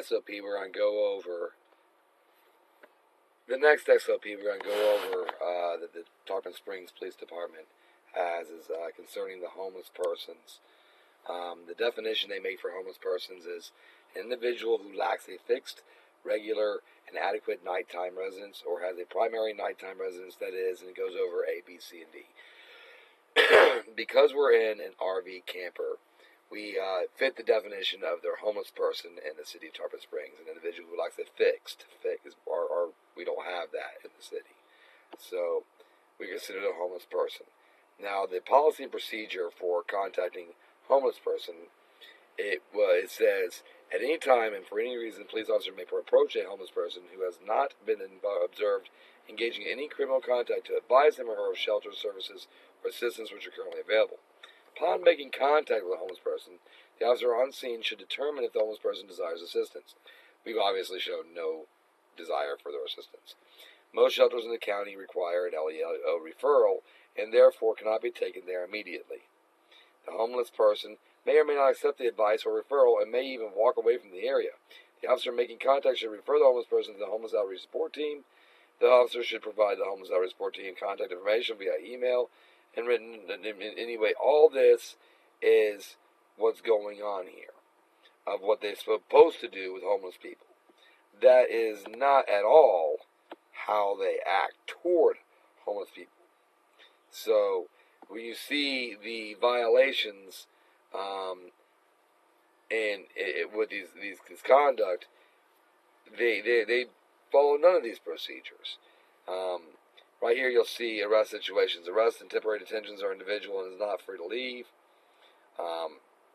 SOP we're going to go over, that the Tarpon Springs Police Department has is concerning the homeless persons. The definition they make for homeless persons is an individual who lacks a fixed, regular, and adequate nighttime residence, or has a primary nighttime residence, that is, and it goes over A, B, C, and D. Because we're in an RV camper, we fit the definition of their homeless person in the city of Tarpon Springs, an individual who lacks a fixed, we don't have that in the city. So we consider it a homeless person. Now, the policy and procedure for contacting homeless person, it says, at any time and for any reason, a police officer may approach a homeless person who has not been observed engaging in any criminal contact to advise him or her of shelter services or assistance which are currently available. Upon making contact with a homeless person, the officer on scene should determine if the homeless person desires assistance. We've obviously shown no desire for their assistance. Most shelters in the county require an LEO referral and therefore cannot be taken there immediately. The homeless person may or may not accept the advice or referral and may even walk away from the area. The officer making contact should refer the homeless person to the homeless outreach support team. The officer should provide the homeless outreach support team contact information via email and written. Anyway, all this is what's going on here, of what they're supposed to do with homeless people. That is not at all how they act toward homeless people. So when you see the violations with this conduct, they follow none of these procedures. Right here you'll see arrest situations. Arrest and temporary detentions are individual and is not free to leave.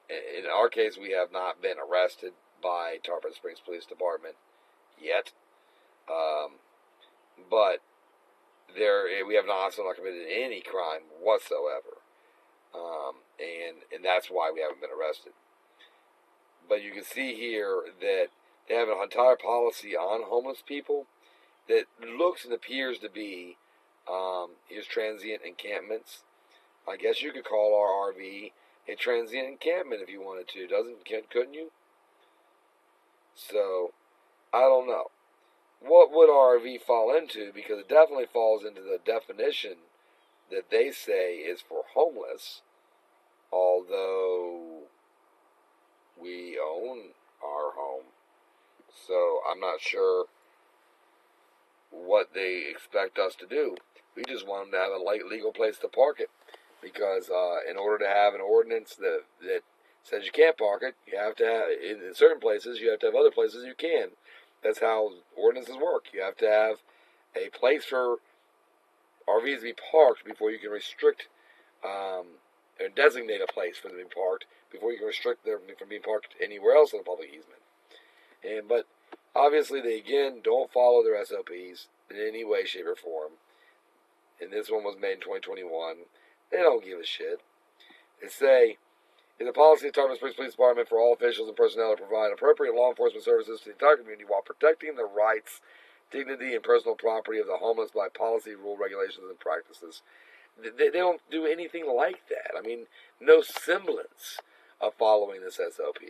In our case, we have not been arrested by Tarpon Springs Police Department yet. But we have also not committed any crime whatsoever. And that's why we haven't been arrested. But you can see here that they have an entire policy on homeless people that looks and appears to be here's transient encampments. I guess you could call our RV a transient encampment if you wanted to, couldn't you? So, I don't know. What would our RV fall into? Because it definitely falls into the definition that they say is for homeless, although we own our home. So I'm not sure what they expect us to do. We just want them to have a legal place to park it. Because in order to have an ordinance that says you can't park it, you have to have, in certain places, you have to have other places you can. That's how ordinances work. You have to have a place for RVs to be parked before you can restrict or designate a place for them to be parked before you can restrict them from being parked anywhere else on a public easement. But obviously they again don't follow their SOPs in any way, shape, or form. And this one was made in 2021. They don't give a shit. They say, in the policy of the Tarpon Springs Police Department for all officials and personnel to provide appropriate law enforcement services to the entire community while protecting the rights, dignity, and personal property of the homeless by policy, rule, regulations, and practices. They don't do anything like that. I mean, no semblance of following this SOP.